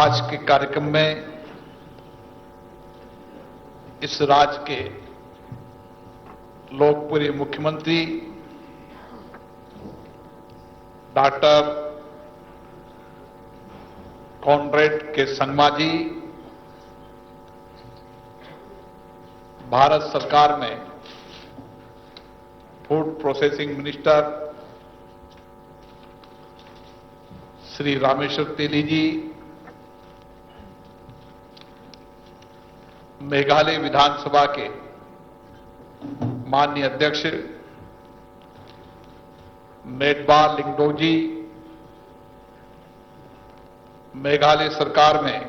आज के कार्यक्रम में इस राज्य के लोकप्रिय मुख्यमंत्री डॉक्टर कॉनरेड के संगमा जी, भारत सरकार में food processing minister Shri Rameswar Teli ji, Meghalaya विधानसभा के माननीय अध्यक्ष मेटबा लिंगडो जी, मेघालय सरकार में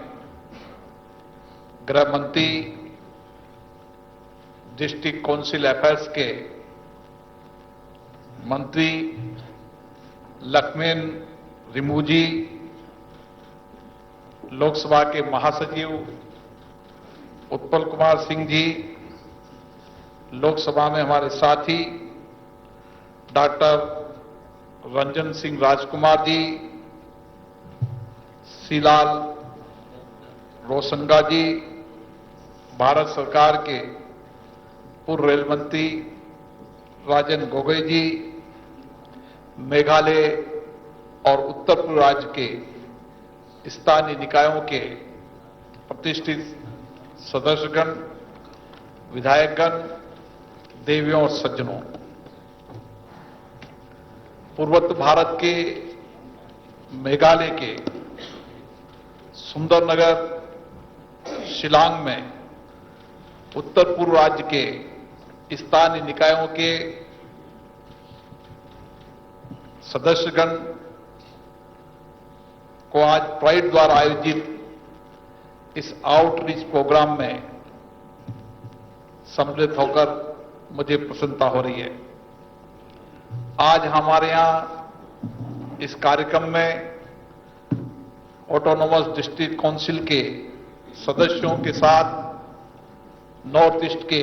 गृह मंत्री, डिस्ट्रिक्ट काउंसिल अफेयर्स के मंत्री लक्ष्मण रिमू जी, लोकसभा के महासचिव उत्पल कुमार सिंह जी, लोकसभा में हमारे साथी डॉक्टर रंजन सिंह राजकुमार जी, सीलाल रोसंगा जी, भारत सरकार के पूर्व रेल मंत्री राजन गोगोई जी, मेघालय और उत्तर पूर्व राज्य के स्थानीय निकायों के प्रतिष्ठित सदस्यगण, विधायकगण, देवियों और सज्जनों, पूर्वोत्तर भारत के मेघालय के सुंदरनगर शिलांग में उत्तर पूर्व राज्य के स्थानीय निकायों के सदस्यगण को आज प्राइड द्वारा आयोजित इस आउटरीच प्रोग्राम में सम्मिलित होकर मुझे प्रसन्नता हो रही है। आज हमारे यहां इस कार्यक्रम में ऑटोनोमस डिस्ट्रिक्ट काउंसिल के सदस्यों के साथ नॉर्थ ईस्ट के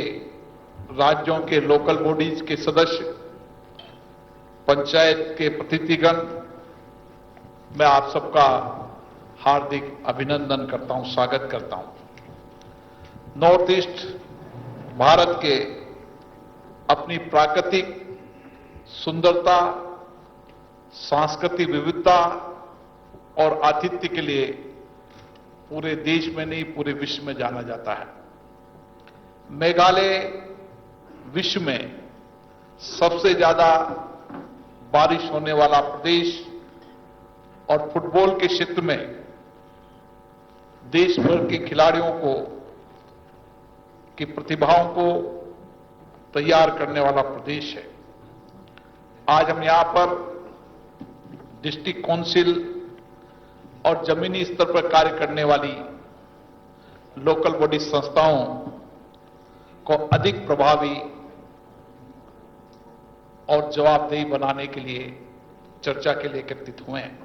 राज्यों के लोकल बॉडीज के सदस्य, पंचायत के प्रतिनिधिगण, मैं आप सबका हार्दिक अभिनंदन करता हूं, स्वागत करता हूं। नॉर्थ ईस्ट भारत के अपनी प्राकृतिक सुंदरता, सांस्कृतिक विविधता और आतिथ्य के लिए पूरे देश में नहीं पूरे विश्व में जाना जाता है। मेघालय विश्व में सबसे ज्यादा बारिश होने वाला प्रदेश और फुटबॉल के क्षेत्र में देश भर के खिलाड़ियों को की प्रतिभाओं को तैयार करने वाला प्रदेश है। आज हम यहां पर डिस्ट्रिक्ट काउंसिल और जमीनी स्तर पर कार्य करने वाली लोकल बॉडी संस्थाओं को अधिक प्रभावी और जवाबदेही बनाने के लिए चर्चा के लिए एकत्रित हुए हैं।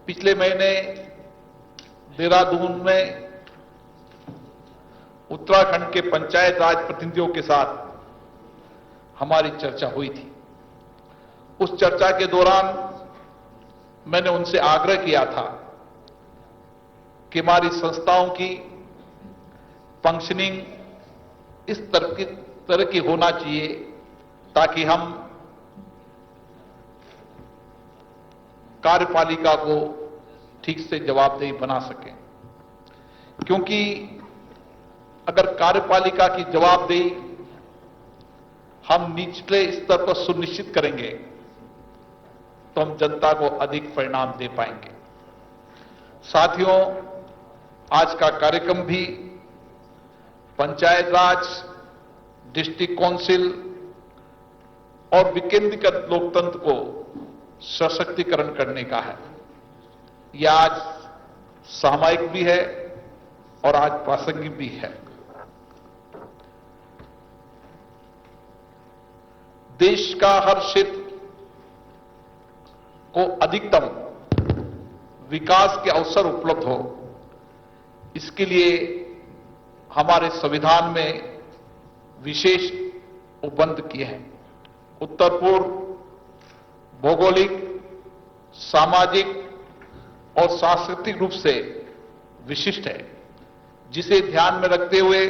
पिछले महीने देहरादून में उत्तराखंड के पंचायत राज प्रतिनिधियों के साथ हमारी चर्चा हुई थी। उस चर्चा के दौरान मैंने उनसे आग्रह किया था कि हमारी संस्थाओं की फंक्शनिंग इस तरह की होना चाहिए ताकि हम कार्यपालिका को ठीक से जवाबदेही बना सकें। क्योंकि अगर कार्यपालिका की जवाबदेही हम निचले स्तर पर सुनिश्चित करेंगे तो हम जनता को अधिक परिणाम दे पाएंगे। साथियों, आज का कार्यक्रम भी पंचायत राज, डिस्ट्रिक्ट काउंसिल और विकेंद्रीकृत लोकतंत्र को सशक्तिकरण करने का है। यह आज सामयिक भी है और आज प्रासंगिक भी है। देश का हर क्षेत्र को अधिकतम विकास के अवसर उपलब्ध हो, इसके लिए हमारे संविधान में विशेष उपबंध किए हैं। उत्तर पूर्व भौगोलिक, सामाजिक और सांस्कृतिक रूप से विशिष्ट है, जिसे ध्यान में रखते हुए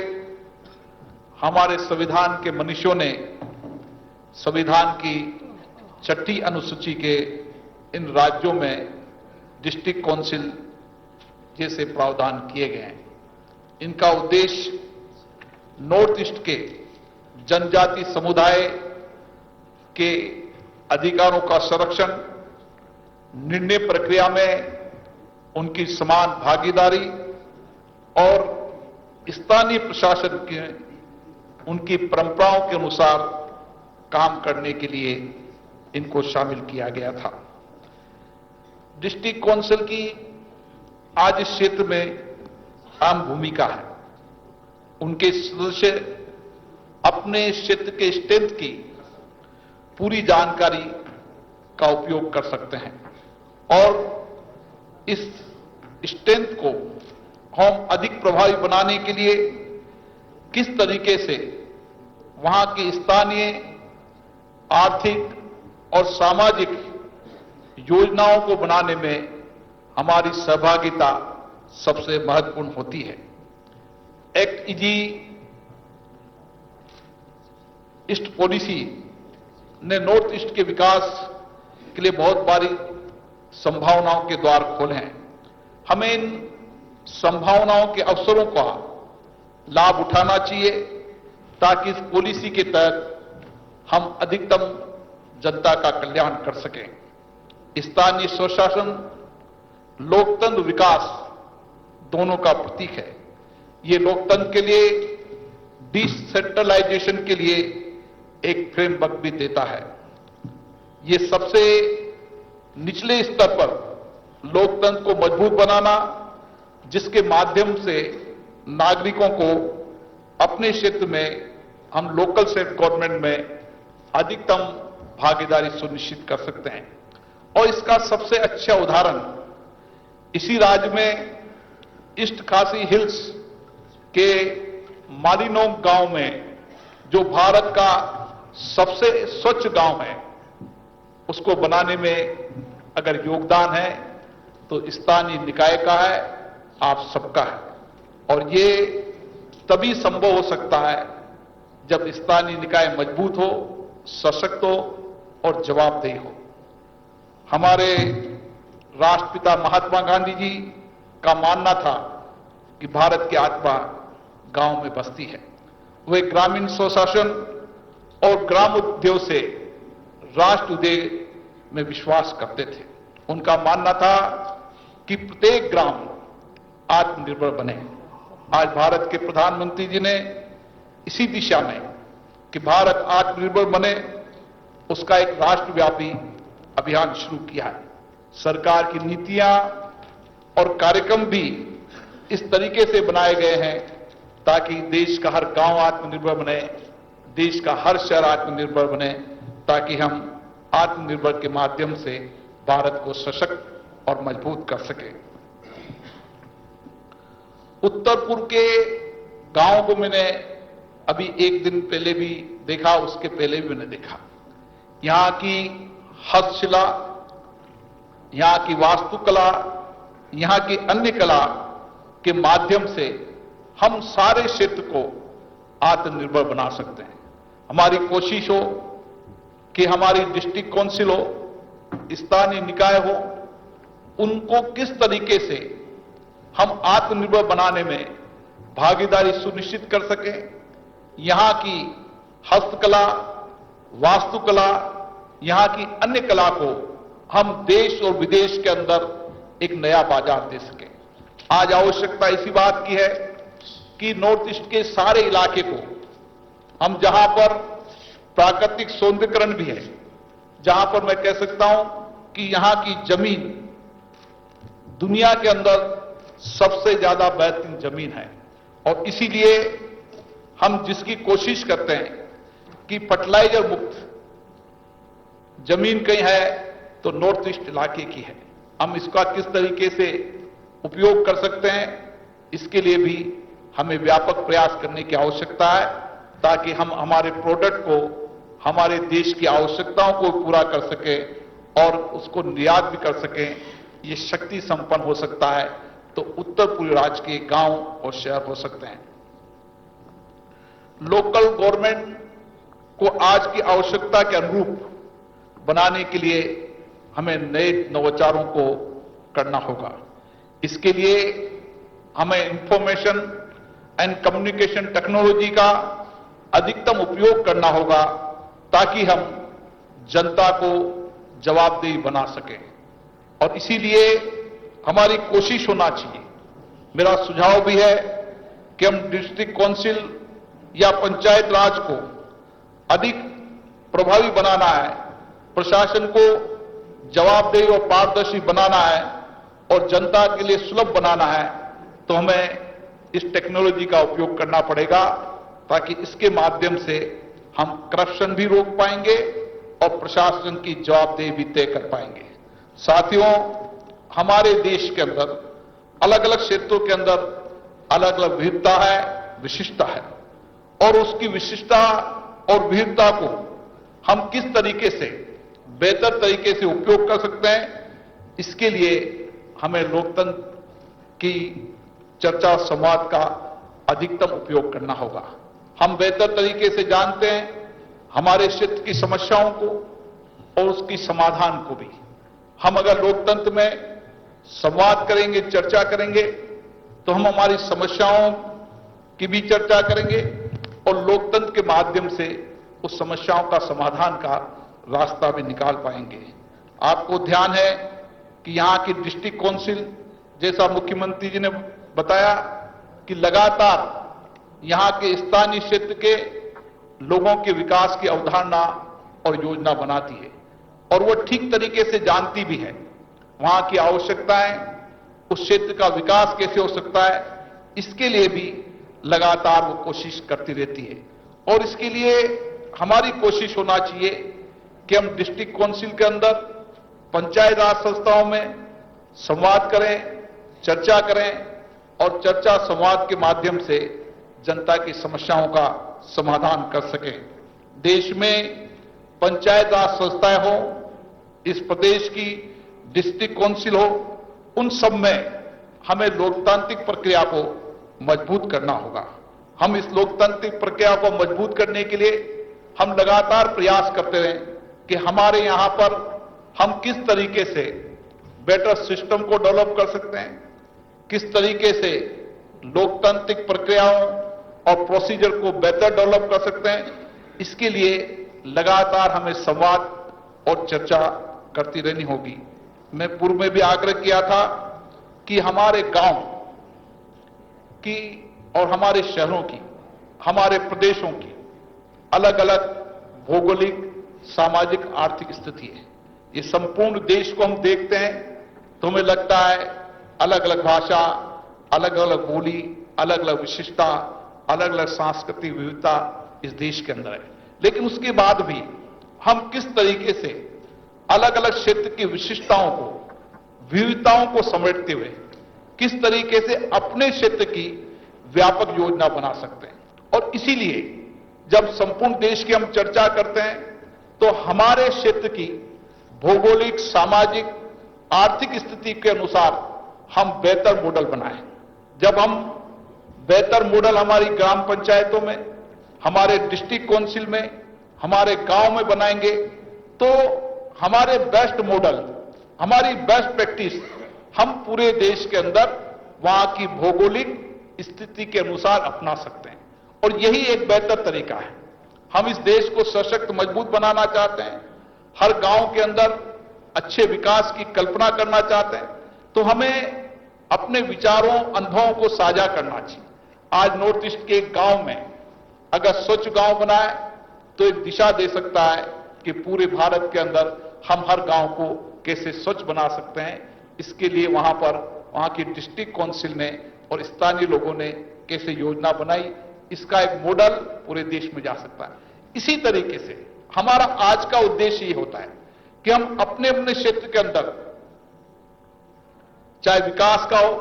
हमारे संविधान के मनीषियों ने संविधान की 6ठी अनुसूची के इन राज्यों में डिस्ट्रिक्ट काउंसिल जैसे प्रावधान किए गए हैं। इनका उद्देश्य नॉर्थ ईस्ट के जनजाति समुदाय के अधिकारों का संरक्षण, निर्णय प्रक्रिया में उनकी समान भागीदारी और स्थानीय प्रशासन के उनकी परंपराओं के अनुसार काम करने के लिए इनको शामिल किया गया था। डिस्ट्रिक्ट काउंसिल की आज इस क्षेत्र में अहम भूमिका है। उनके सदस्य अपने क्षेत्र के स्ट्रेंथ की पूरी जानकारी का उपयोग कर सकते हैं और इस स्ट्रेंथ को हम अधिक प्रभावी बनाने के लिए किस तरीके से वहां की स्थानीय आर्थिक और सामाजिक योजनाओं को बनाने में हमारी सहभागिता सबसे महत्वपूर्ण होती है। एक्ट ईस्ट पॉलिसी ने नॉर्थ ईस्ट के विकास के लिए बहुत बारी संभावनाओं के द्वार खोले हैं। हमें इन संभावनाओं के अवसरों का लाभ उठाना चाहिए ताकि इस पॉलिसी के तहत हम अधिकतम जनता का कल्याण कर सकें। स्थानीय स्वशासन, लोकतंत्र, विकास दोनों का प्रतीक है। ये लोकतंत्र के लिए, डिसेंट्रलाइजेशन के लिए एक फ्रेमवर्क भी देता है। ये सबसे निचले स्तर पर लोकतंत्र को मजबूत बनाना, जिसके माध्यम से नागरिकों को अपने क्षेत्र में हम लोकल सेल्फ गवर्नमेंट में अधिकतम भागीदारी सुनिश्चित कर सकते हैं। और इसका सबसे अच्छा उदाहरण इसी राज्य में ईस्ट खासी हिल्स के मालिनोंग गांव में, जो भारत का सबसे स्वच्छ गांव है, उसको बनाने में अगर योगदान है तो स्थानीय निकाय का है, आप सबका है। और ये तभी संभव हो सकता है जब स्थानीय निकाय मजबूत हो, सशक्त हो और जवाबदेही हो। हमारे राष्ट्रपिता महात्मा गांधी जी का मानना था कि भारत की आत्मा गांव में बसती है। वे ग्रामीण स्वशासन और ग्राम उद्योग से राष्ट्र उदय में विश्वास करते थे। उनका मानना था कि प्रत्येक ग्राम आत्मनिर्भर बने। आज भारत के प्रधानमंत्री जी ने इसी दिशा में कि भारत आत्मनिर्भर बने, उसका एक राष्ट्रव्यापी अभियान शुरू किया है। सरकार की नीतियां और कार्यक्रम भी इस तरीके से बनाए गए हैं ताकि देश का हर गांव आत्मनिर्भर बने, देश का हर शहर आत्मनिर्भर बने, ताकि हम आत्मनिर्भर के माध्यम से भारत को सशक्त और मजबूत कर सके। उत्तर पूर्व के गांवों को मैंने अभी एक दिन पहले भी देखा, उसके पहले भी मैंने देखा। यहां की हस्तशिला, यहां की वास्तुकला, यहां की अन्य कला के माध्यम से हम सारे क्षेत्र को आत्मनिर्भर बना सकते हैं। हमारी कोशिश हो कि हमारी डिस्ट्रिक्ट काउंसिल हो, स्थानीय निकाय हो, उनको किस तरीके से हम आत्मनिर्भर बनाने में भागीदारी सुनिश्चित कर सकें। यहां की हस्तकला, वास्तुकला, यहां की अन्य कला को हम देश और विदेश के अंदर एक नया बाजार दे सकें। आज आवश्यकता इसी बात की है कि नॉर्थ ईस्ट के सारे इलाके को हम, जहां पर प्राकृतिक सौंदर्यीकरण भी है, जहां पर मैं कह सकता हूं कि यहां की जमीन दुनिया के अंदर सबसे ज्यादा बेहतरीन जमीन है, और इसीलिए हम जिसकी कोशिश करते हैं कि फर्टिलाइजर मुक्त जमीन कहीं है तो नॉर्थ ईस्ट इलाके की है। हम इसका किस तरीके से उपयोग कर सकते हैं, इसके लिए भी हमें व्यापक प्रयास करने की आवश्यकता है, ताकि हम हमारे प्रोडक्ट को, हमारे देश की आवश्यकताओं को पूरा कर सकें और उसको निर्यात भी कर सकें। ये शक्ति संपन्न हो सकता है तो उत्तर पूर्वी राज्य के गांव और शहर हो सकते हैं। लोकल गवर्नमेंट को आज की आवश्यकता के अनुरूप बनाने के लिए हमें नए नवाचारों को करना होगा। इसके लिए हमें इंफॉर्मेशन एंड कम्युनिकेशन टेक्नोलॉजी का अधिकतम उपयोग करना होगा ताकि हम जनता को जवाबदेही बना सकें। और इसीलिए हमारी कोशिश होना चाहिए, मेरा सुझाव भी है कि हम डिस्ट्रिक्ट काउंसिल या पंचायत राज को अधिक प्रभावी बनाना है, प्रशासन को जवाबदेही और पारदर्शी बनाना है और जनता के लिए सुलभ बनाना है, तो हमें इस टेक्नोलॉजी का उपयोग करना पड़ेगा ताकि इसके माध्यम से हम करप्शन भी रोक पाएंगे और प्रशासन की जवाबदेही भी तय कर पाएंगे। साथियों, हमारे देश के अंदर अलग अलग क्षेत्रों के अंदर अलग अलग विविधता है, विशिष्टता है, और उसकी विशिष्टता और विविधता को हम किस तरीके से बेहतर तरीके से उपयोग कर सकते हैं, इसके लिए हमें लोकतंत्र की चर्चा संवाद का अधिकतम उपयोग करना होगा। हम बेहतर तरीके से जानते हैं हमारे क्षेत्र की समस्याओं को और उसकी समाधान को भी। हम अगर लोकतंत्र में संवाद करेंगे, चर्चा करेंगे, तो हम हमारी समस्याओं की भी चर्चा करेंगे और लोकतंत्र के माध्यम से उस समस्याओं का समाधान का रास्ता भी निकाल पाएंगे। आपको ध्यान है कि यहां की डिस्ट्रिक्ट काउंसिल, जैसा मुख्यमंत्री जी ने बताया कि लगातार यहां के स्थानीय क्षेत्र के लोगों के विकास की अवधारणा और योजना बनाती है और वो ठीक तरीके से जानती भी है वहां की आवश्यकताएं, उस क्षेत्र का विकास कैसे हो सकता है, इसके लिए भी लगातार वो कोशिश करती रहती है। और इसके लिए हमारी कोशिश होना चाहिए कि हम डिस्ट्रिक्ट काउंसिल के अंदर पंचायत राज संस्थाओं में संवाद करें, चर्चा करें और चर्चा संवाद के माध्यम से जनता की समस्याओं का समाधान कर सकें। देश में पंचायत राज संस्थाएं हो, इस प्रदेश की डिस्ट्रिक्ट काउंसिल हो, उन सब में हमें लोकतांत्रिक प्रक्रिया को मजबूत करना होगा। हम इस लोकतांत्रिक प्रक्रिया को मजबूत करने के लिए हम लगातार प्रयास करते रहें कि हमारे यहां पर हम किस तरीके से बेटर सिस्टम को डेवलप कर सकते हैं, किस तरीके से लोकतांत्रिक प्रक्रियाओं और प्रोसीजर को बेहतर डेवलप कर सकते हैं, इसके लिए लगातार हमें संवाद और चर्चा करती रहनी होगी। मैं पूर्व में भी आग्रह किया था कि हमारे गांव की और हमारे शहरों की, हमारे प्रदेशों की अलग अलग भौगोलिक, सामाजिक, आर्थिक स्थिति है। ये संपूर्ण देश को हम देखते हैं तो हमें लगता है अलग अलग भाषा, अलग अलग बोली, अलग अलग विशिष्टता, अलग अलग सांस्कृतिक विविधता इस देश के अंदर है। लेकिन उसके बाद भी हम किस तरीके से अलग अलग क्षेत्र की विशिष्टताओं को, विविधताओं को समेटते हुए किस तरीके से अपने क्षेत्र की व्यापक योजना बना सकते हैं। और इसीलिए जब संपूर्ण देश की हम चर्चा करते हैं तो हमारे क्षेत्र की भौगोलिक, सामाजिक, आर्थिक स्थिति के अनुसार हम बेहतर मॉडल बनाएं। जब हम बेहतर मॉडल हमारी ग्राम पंचायतों में, हमारे डिस्ट्रिक्ट काउंसिल में, हमारे गांव में बनाएंगे तो हमारे बेस्ट मॉडल, हमारी बेस्ट प्रैक्टिस हम पूरे देश के अंदर वहां की भौगोलिक स्थिति के अनुसार अपना सकते हैं। और यही एक बेहतर तरीका है। हम इस देश को सशक्त, मजबूत बनाना चाहते हैं, हर गांव के अंदर अच्छे विकास की कल्पना करना चाहते हैं, तो हमें अपने विचारों, अनुभवों को साझा करना चाहिए। आज नॉर्थ ईस्ट के एक गांव में अगर स्वच्छ गांव बनाए तो एक दिशा दे सकता है कि पूरे भारत के अंदर हम हर गांव को कैसे स्वच्छ बना सकते हैं। इसके लिए वहां की डिस्ट्रिक्ट काउंसिल ने और स्थानीय लोगों ने कैसे योजना बनाई, इसका एक मॉडल पूरे देश में जा सकता है। इसी तरीके से हमारा आज का उद्देश्य ये होता है कि हम अपने अपने क्षेत्र के अंदर, चाहे विकास का हो,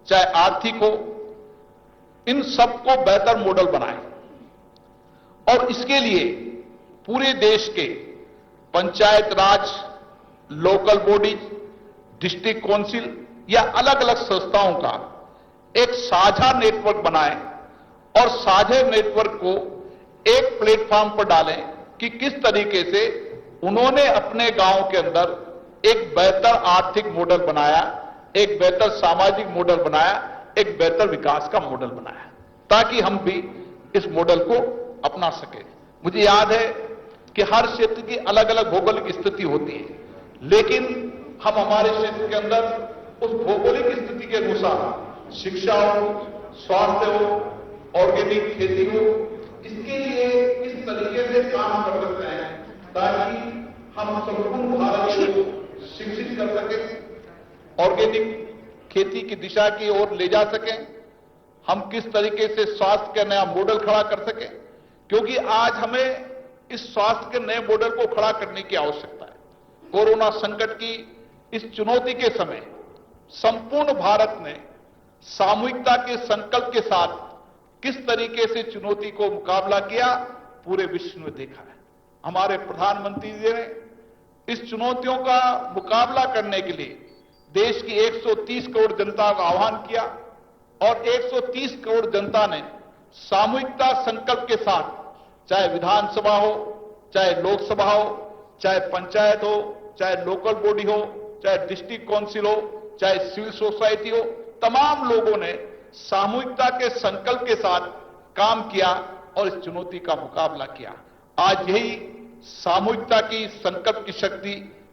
चाहे आर्थिक हो, इन सबको बेहतर मॉडल बनाएं। और इसके लिए पूरे देश के पंचायत राज, लोकल बॉडीज, डिस्ट्रिक्ट काउंसिल या अलग अलग संस्थाओं का एक साझा नेटवर्क बनाएं और साझे नेटवर्क को एक प्लेटफॉर्म पर डालें कि किस तरीके से उन्होंने अपने गांव के अंदर एक बेहतर आर्थिक मॉडल बनाया, एक बेहतर सामाजिक मॉडल बनाया, एक बेहतर विकास का मॉडल बनाया, ताकि हम भी इस मॉडल को अपना सके। मुझे याद है कि हर क्षेत्र की अलग अलग भौगोलिक स्थिति होती है, लेकिन हम हमारे क्षेत्र के अंदर उस भौगोलिक स्थिति के अनुसार शिक्षा हो, स्वास्थ्य हो, ऑर्गेनिक खेती हो, इसके लिए इस तरीके से काम कर सकते हैं ताकि हम संपूर्ण भारत को शिक्षित कर सकें, ऑर्गेनिक खेती की दिशा की ओर ले जा सकें, हम किस तरीके से स्वास्थ्य का नया मॉडल खड़ा कर सकें, क्योंकि आज हमें इस स्वास्थ्य के नए मॉडल को खड़ा करने की आवश्यकता है। कोरोना संकट की इस चुनौती के समय संपूर्ण भारत ने सामूहिकता के संकल्प के साथ किस तरीके से चुनौती को मुकाबला किया, पूरे विश्व में देखा है। हमारे प्रधानमंत्री जी ने इस चुनौतियों का मुकाबला करने के लिए देश की 130 करोड़ जनता का आह्वान किया और 130 करोड़ जनता ने सामूहिकता संकल्प के साथ, चाहे विधानसभा हो, चाहे लोकसभा हो, चाहे पंचायत हो, चाहे लोकल बॉडी हो, चाहे डिस्ट्रिक्ट काउंसिल हो, चाहे सिविल सोसाइटी हो, तमाम लोगों ने सामूहिकता के संकल्प के साथ काम किया और इस चुनौती का मुकाबला किया। आज यही सामूहिकता की संकल्प की शक्ति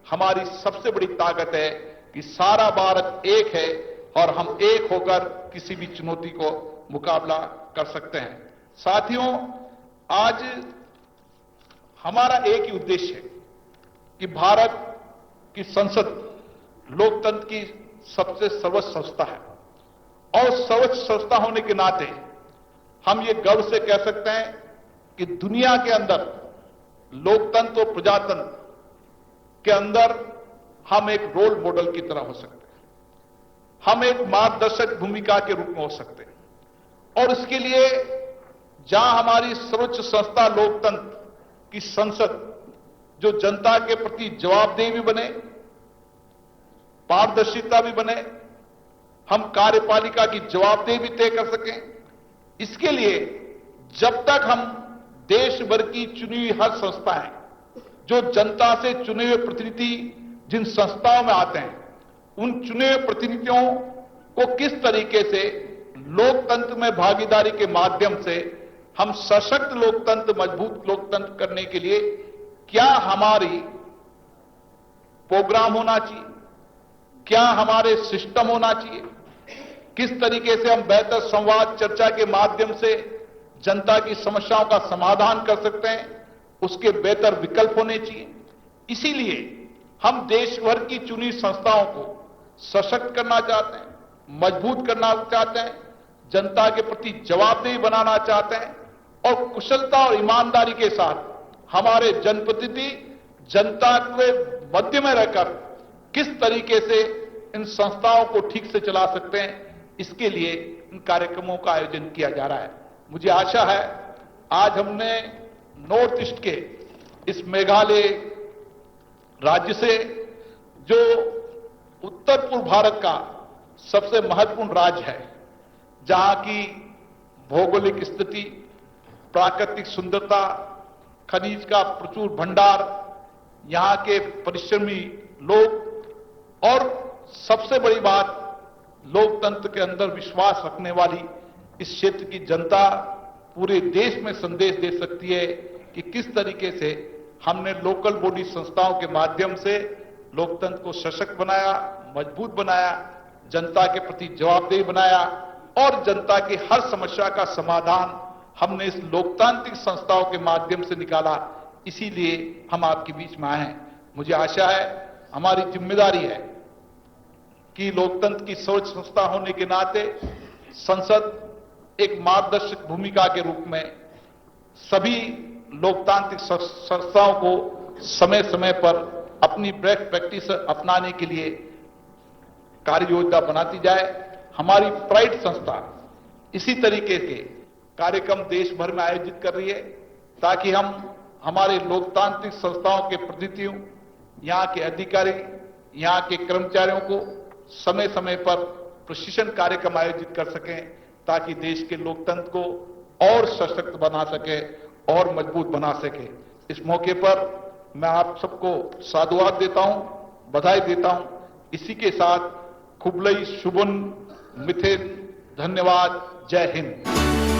हमारी सबसे बड़ी ताकत है कि सारा भारत एक है और हम एक होकर किसी भी चुनौती को मुकाबला कर सकते हैं। साथियों, आज हमारा एक ही उद्देश्य है कि भारत की संसद लोकतंत्र की सबसे सर्वोच्च संस्था है और सर्वोच्च संस्था होने के नाते हम ये गर्व से कह सकते हैं कि दुनिया के अंदर लोकतंत्र और प्रजातंत्र के अंदर हम एक रोल मॉडल की तरह हो सकते हैं, हम एक मार्गदर्शक भूमिका के रूप में हो सकते हैं। और इसके लिए जहां हमारी सर्वोच्च संस्था लोकतंत्र की संसद जो जनता के प्रति जवाबदेही भी बने, पारदर्शिता भी बने, हम कार्यपालिका की जवाबदेही भी तय कर सकें, इसके लिए जब तक हम देश भर की चुनी हुई हर संस्थाएं, जो जनता से चुने हुए प्रतिनिधि जिन संस्थाओं में आते हैं, उन चुने हुए प्रतिनिधियों को किस तरीके से लोकतंत्र में भागीदारी के माध्यम से हम सशक्त लोकतंत्र, मजबूत लोकतंत्र करने के लिए क्या हमारी प्रोग्राम होना चाहिए, क्या हमारे सिस्टम होना चाहिए, किस तरीके से हम बेहतर संवाद चर्चा के माध्यम से जनता की समस्याओं का समाधान कर सकते हैं, उसके बेहतर विकल्प होने चाहिए। इसीलिए हम देश भर की चुनी संस्थाओं को सशक्त करना चाहते हैं, मजबूत करना चाहते हैं, जनता के प्रति जवाबदेही बनाना चाहते हैं और कुशलता और ईमानदारी के साथ हमारे जनप्रतिनिधि जनता के मध्य में रहकर किस तरीके से इन संस्थाओं को ठीक से चला सकते हैं, इसके लिए इन कार्यक्रमों का आयोजन किया जा रहा है। मुझे आशा है आज हमने नॉर्थ ईस्ट के इस मेघालय राज्य से, जो उत्तर पूर्व भारत का सबसे महत्वपूर्ण राज्य है, जहां की भौगोलिक स्थिति, प्राकृतिक सुंदरता, खनिज का प्रचुर भंडार, यहां के परिश्रमी लोग और सबसे बड़ी बात लोकतंत्र के अंदर विश्वास रखने वाली इस क्षेत्र की जनता पूरे देश में संदेश दे सकती है कि किस तरीके से हमने लोकल बॉडी संस्थाओं के माध्यम से लोकतंत्र को सशक्त बनाया, मजबूत बनाया, जनता के प्रति जवाबदेही बनाया और जनता की हर समस्या का समाधान हमने इस लोकतांत्रिक संस्थाओं के माध्यम से निकाला। इसीलिए हम आपके बीच में आए हैं। मुझे आशा है, हमारी जिम्मेदारी है कि लोकतंत्र की सर्वोच्च संस्था होने के नाते संसद एक मार्गदर्शक भूमिका के रूप में सभी लोकतांत्रिक संस्थाओं को समय समय पर अपनी बेस्ट प्रैक्टिस अपनाने के लिए कार्य योजना बनाती जाए। हमारी प्राइड संस्था इसी तरीके के कार्यक्रम देश भर में आयोजित कर रही है ताकि हम हमारे लोकतांत्रिक संस्थाओं के प्रतिनिधियों, यहाँ के अधिकारी, यहाँ के कर्मचारियों को समय समय पर प्रशिक्षण कार्यक्रम आयोजित कर सकें ताकि देश के लोकतंत्र को और सशक्त बना सके और मजबूत बना सके। इस मौके पर मैं आप सबको साधुवाद देता हूं, बधाई देता हूं। इसी के साथ खुबलई शुभन मिथिन, धन्यवाद, जय हिंद।